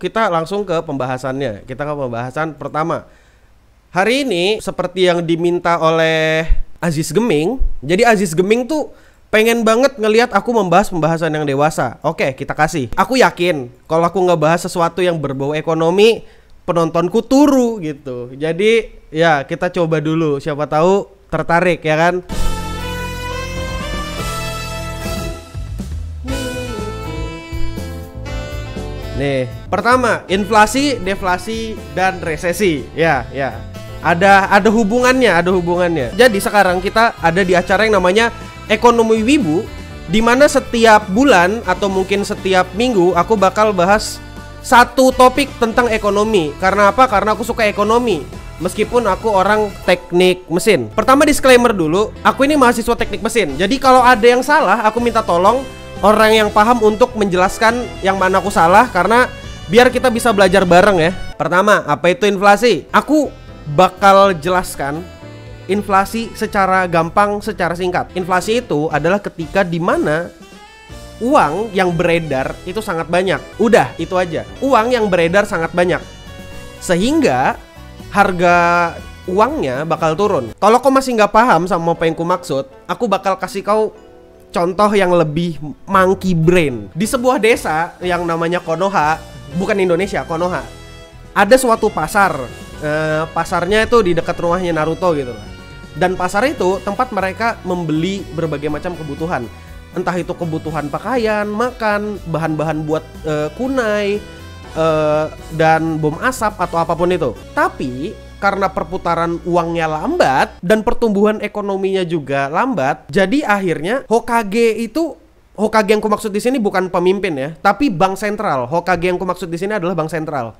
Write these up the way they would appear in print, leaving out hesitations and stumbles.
Kita langsung ke pembahasannya. Kita ke pembahasan pertama. Hari ini seperti yang diminta oleh Aziz Geming. Jadi Aziz Geming tuh pengen banget ngelihat aku membahas pembahasan yang dewasa. Oke, kita kasih. Aku yakin kalau aku ngebahas sesuatu yang berbau ekonomi, penontonku turu gitu. Jadi ya kita coba dulu. Siapa tahu tertarik ya kan. Nih, pertama, inflasi, deflasi, dan resesi. Ya. Ada hubungannya. Jadi sekarang kita ada di acara yang namanya Ekonomi Wibu, di mana setiap bulan atau mungkin setiap minggu aku bakal bahas satu topik tentang ekonomi. Karena apa? Karena aku suka ekonomi. Meskipun aku orang teknik mesin. Pertama disclaimer dulu, aku ini mahasiswa teknik mesin. Jadi kalau ada yang salah, aku minta tolong orang yang paham untuk menjelaskan yang mana aku salah, karena biar kita bisa belajar bareng ya. Pertama, apa itu inflasi? Aku bakal jelaskan inflasi secara gampang, secara singkat. Inflasi itu adalah ketika dimana uang yang beredar itu sangat banyak. Udah, itu aja. Uang yang beredar sangat banyak, sehingga harga uangnya bakal turun. Kalau kau masih nggak paham sama apa yang ku maksud, aku bakal kasih kau contoh yang lebih monkey brain. Di sebuah desa yang namanya Konoha, bukan Indonesia, Konoha, ada suatu pasar. Pasarnya itu di dekat rumahnya Naruto gitu lah. Dan pasar itu tempat mereka membeli berbagai macam kebutuhan. Entah itu kebutuhan pakaian, makan, bahan-bahan buat kunai, dan bom asap atau apapun itu. Tapi karena perputaran uangnya lambat dan pertumbuhan ekonominya juga lambat, jadi akhirnya Hokage yang kumaksud di sini bukan pemimpin ya, tapi bank sentral. Hokage yang kumaksud di sini adalah bank sentral.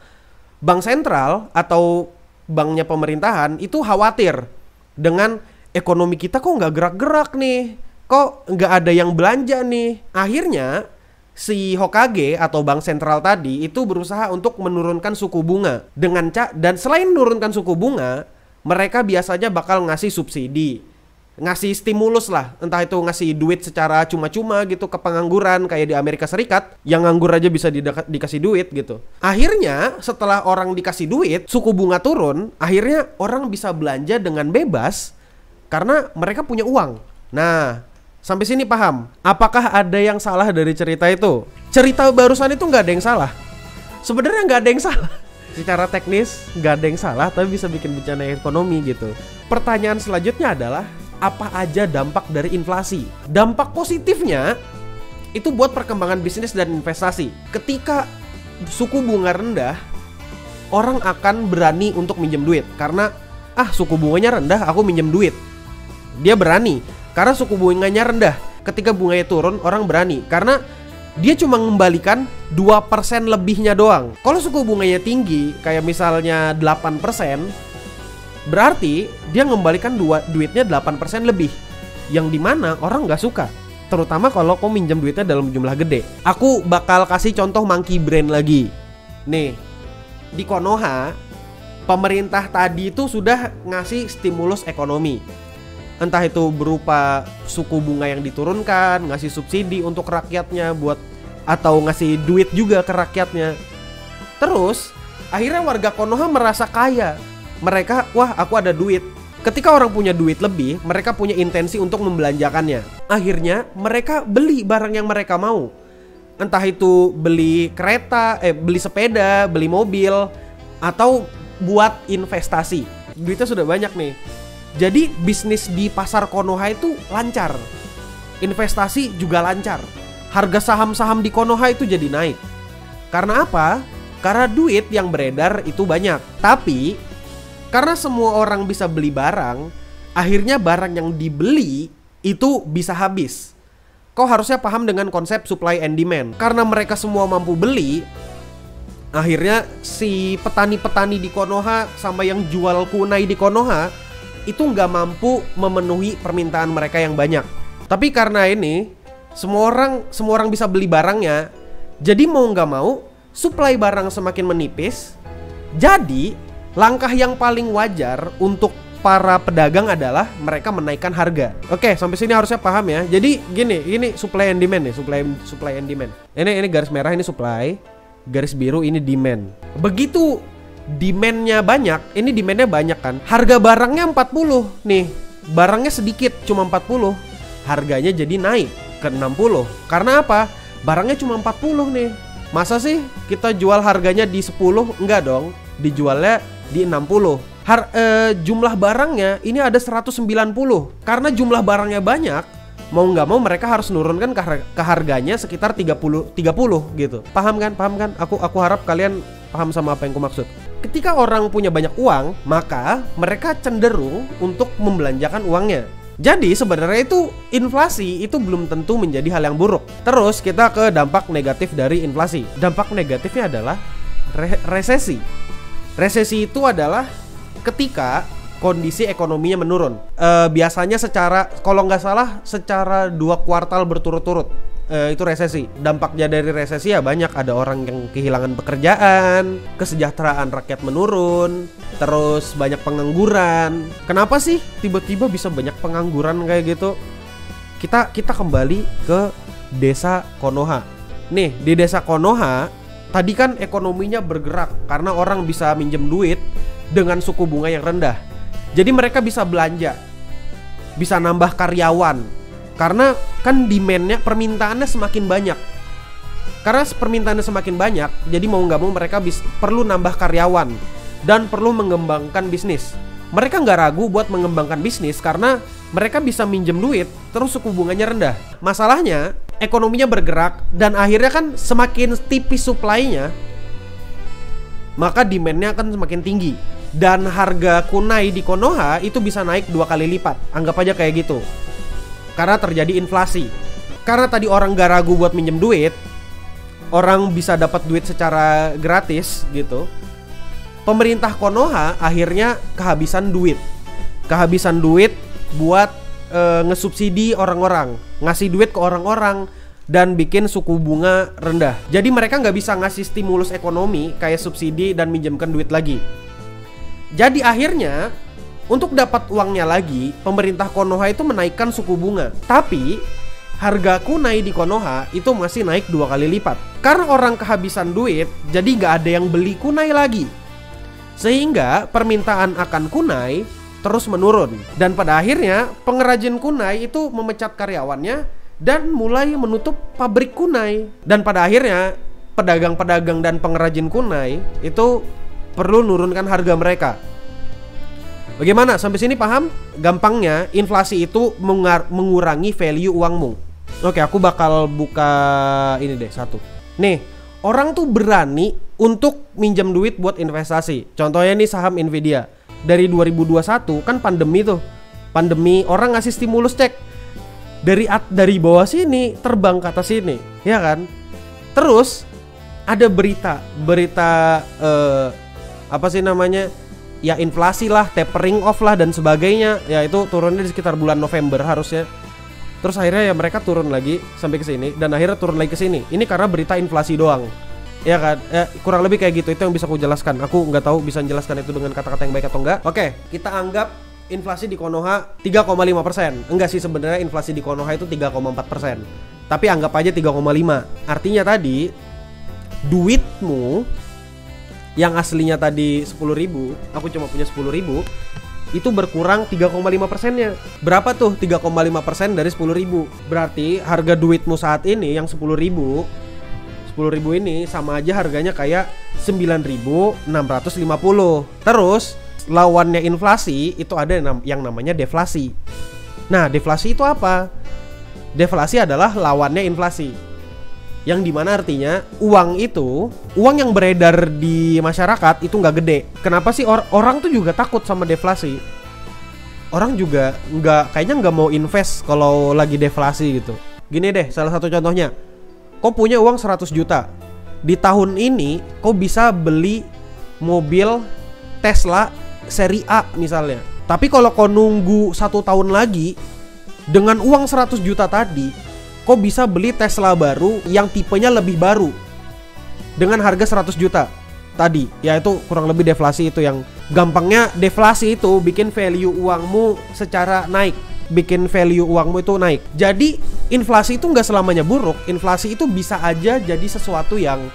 Bank sentral atau banknya pemerintahan itu khawatir dengan ekonomi kita kok nggak gerak-gerak nih, kok nggak ada yang belanja nih. Akhirnya si Hokage atau bank sentral tadi itu berusaha untuk menurunkan suku bunga dan selain menurunkan suku bunga, mereka biasanya bakal ngasih subsidi, ngasih stimulus lah, entah itu ngasih duit secara cuma-cuma gitu ke pengangguran kayak di Amerika Serikat, yang nganggur aja bisa dikasih duit gitu. Akhirnya setelah orang dikasih duit, suku bunga turun, akhirnya orang bisa belanja dengan bebas karena mereka punya uang. Nah, sampai sini paham? Apakah ada yang salah dari cerita itu? Cerita barusan itu nggak ada yang salah. Sebenarnya nggak ada yang salah. Secara teknis nggak ada yang salah, tapi bisa bikin bencana ekonomi gitu. Pertanyaan selanjutnya adalah, apa aja dampak dari inflasi? Dampak positifnya itu buat perkembangan bisnis dan investasi. Ketika suku bunga rendah, orang akan berani untuk minjem duit. Karena suku bunganya rendah, aku minjem duit. Dia berani karena suku bunganya rendah. Ketika bunganya turun, orang berani karena dia cuma mengembalikan 2% lebihnya doang. Kalau suku bunganya tinggi, kayak misalnya 8%, berarti dia mengembalikan duitnya 8% lebih, yang dimana orang gak suka, terutama kalau kau minjem duitnya dalam jumlah gede. Aku bakal kasih contoh monkey brain lagi. Nih, di Konoha, pemerintah tadi itu sudah ngasih stimulus ekonomi. Entah itu berupa suku bunga yang diturunkan, ngasih subsidi untuk rakyatnya atau ngasih duit juga ke rakyatnya. Terus akhirnya warga Konoha merasa kaya. Mereka, wah aku ada duit. Ketika orang punya duit lebih, mereka punya intensi untuk membelanjakannya. Akhirnya mereka beli barang yang mereka mau. Entah itu beli kereta, beli sepeda, beli mobil, atau buat investasi. Duitnya sudah banyak nih. Jadi bisnis di pasar Konoha itu lancar, investasi juga lancar. Harga saham-saham di Konoha itu jadi naik. Karena apa? Karena duit yang beredar itu banyak. Tapi karena semua orang bisa beli barang, akhirnya barang yang dibeli itu bisa habis. Kau harusnya paham dengan konsep supply and demand. Karena mereka semua mampu beli, akhirnya si petani-petani di Konoha sama yang jual kunai di Konoha itu nggak mampu memenuhi permintaan mereka yang banyak. Tapi karena ini semua orang bisa beli barangnya, jadi mau nggak mau supply barang semakin menipis. Jadi langkah yang paling wajar untuk para pedagang adalah mereka menaikkan harga. Oke, sampai sini harusnya paham ya. Jadi gini, ini supply and demand nih, supply and demand. Ini garis merah, ini supply, garis biru ini demand. Begitu demandnya banyak, ini demandnya banyak kan, harga barangnya 40 nih, barangnya sedikit cuma 40, harganya jadi naik ke 60. Karena apa? Barangnya cuma 40 nih. Masa sih kita jual harganya di 10? Enggak dong, dijualnya di 60. Jumlah barangnya ini ada 190. Karena jumlah barangnya banyak, mau nggak mau mereka harus nurunkan ke harganya sekitar 30 gitu. Paham kan? Aku harap kalian paham sama apa yang aku maksud. Ketika orang punya banyak uang, maka mereka cenderung untuk membelanjakan uangnya. Jadi sebenarnya itu inflasi itu belum tentu menjadi hal yang buruk. Terus kita ke dampak negatif dari inflasi. Dampak negatifnya adalah resesi. Resesi itu adalah ketika kondisi ekonominya menurun. Biasanya kalau nggak salah secara 2 kuartal berturut-turut. Itu resesi. Dampaknya dari resesi ya banyak. Ada orang yang kehilangan pekerjaan, kesejahteraan rakyat menurun, terus banyak pengangguran. Kenapa sih tiba-tiba bisa banyak pengangguran kayak gitu? Kita kembali ke desa Konoha. Nih, di desa Konoha tadi kan ekonominya bergerak karena orang bisa minjem duit dengan suku bunga yang rendah. Jadi mereka bisa belanja, bisa nambah karyawan. Karena kan demandnya, permintaannya semakin banyak. Karena permintaannya semakin banyak, jadi mau nggak mau mereka perlu nambah karyawan dan perlu mengembangkan bisnis. Mereka nggak ragu buat mengembangkan bisnis karena mereka bisa minjem duit, terus suku bunganya rendah. Masalahnya, ekonominya bergerak dan akhirnya kan semakin tipis supply-nya, maka demand-nya akan semakin tinggi. Dan harga kunai di Konoha itu bisa naik 2 kali lipat. Anggap aja kayak gitu. Karena terjadi inflasi. Karena tadi orang gak ragu buat minjem duit, orang bisa dapat duit secara gratis gitu. Pemerintah Konoha akhirnya kehabisan duit. Kehabisan duit buat ngesubsidi orang-orang, ngasih duit ke orang-orang, dan bikin suku bunga rendah. Jadi mereka nggak bisa ngasih stimulus ekonomi kayak subsidi dan minjemkan duit lagi. Jadi akhirnya untuk dapat uangnya lagi, pemerintah Konoha itu menaikkan suku bunga. Tapi harga kunai di Konoha itu masih naik 2 kali lipat. Karena orang kehabisan duit, jadi nggak ada yang beli kunai lagi. Sehingga permintaan akan kunai terus menurun. Dan pada akhirnya pengrajin kunai itu memecat karyawannya dan mulai menutup pabrik kunai. Dan pada akhirnya pedagang-pedagang dan pengrajin kunai itu perlu nurunkan harga mereka. Bagaimana? Sampai sini paham? Gampangnya, inflasi itu mengurangi value uangmu. Oke, aku bakal buka ini deh satu. Nih, orang tuh berani untuk minjem duit buat investasi. Contohnya nih saham Nvidia. Dari 2021 kan pandemi tuh. Pandemi, orang ngasih stimulus cek. Dari bawah sini terbang ke atas sini, ya kan? Terus ada berita apa sih namanya? Ya inflasi lah, tapering off lah dan sebagainya. Ya itu turunnya di sekitar bulan November harusnya. Terus akhirnya ya mereka turun lagi sampai ke sini dan akhirnya turun lagi ke sini. Ini karena berita inflasi doang. Ya kan? Kurang lebih kayak gitu. Itu yang bisa aku jelaskan. Aku nggak tahu bisa menjelaskan itu dengan kata-kata yang baik atau enggak. Oke, kita anggap inflasi di Konoha 3,5%. Enggak sih, sebenarnya inflasi di Konoha itu 3,4%. Tapi anggap aja 3,5. Artinya tadi duitmu yang aslinya tadi 10.000, aku cuma punya 10.000, itu berkurang 3,5%-nya. Berapa tuh 3,5% dari 10.000? Berarti harga duitmu saat ini yang 10.000 ini sama aja harganya kayak 9.650. Terus lawannya inflasi itu ada yang namanya deflasi. Nah, deflasi itu apa? Deflasi adalah lawannya inflasi. Yang dimana artinya uang yang beredar di masyarakat itu nggak gede. Kenapa sih orang tuh juga takut sama deflasi? Orang juga kayaknya nggak mau invest kalau lagi deflasi gitu. Gini deh, salah satu contohnya, kau punya uang 100 juta. Di tahun ini kau bisa beli mobil Tesla seri A misalnya. Tapi kalau kau nunggu 1 tahun lagi, dengan uang 100 juta tadi, kau bisa beli Tesla baru yang tipenya lebih baru dengan harga 100 juta tadi. Ya itu kurang lebih deflasi. Itu yang gampangnya, deflasi itu bikin value uangmu secara naik, bikin value uangmu itu naik. Jadi inflasi itu nggak selamanya buruk. Inflasi itu bisa aja jadi sesuatu yang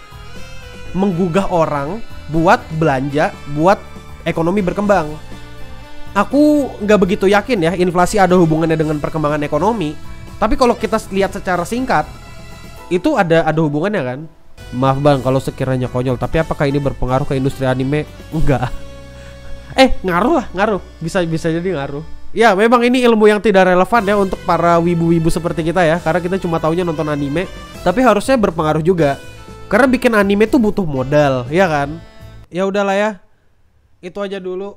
menggugah orang buat belanja, buat ekonomi berkembang. Aku nggak begitu yakin ya inflasi ada hubungannya dengan perkembangan ekonomi. Tapi kalau kita lihat secara singkat, itu ada hubungannya kan. Maaf bang kalau sekiranya konyol, tapi apakah ini berpengaruh ke industri anime? Enggak. Ngaruh lah, ngaruh. Bisa jadi ngaruh. Ya memang ini ilmu yang tidak relevan ya untuk para wibu-wibu seperti kita ya, karena kita cuma taunya nonton anime. Tapi harusnya berpengaruh juga, karena bikin anime tuh butuh modal, ya kan? Ya udahlah ya, itu aja dulu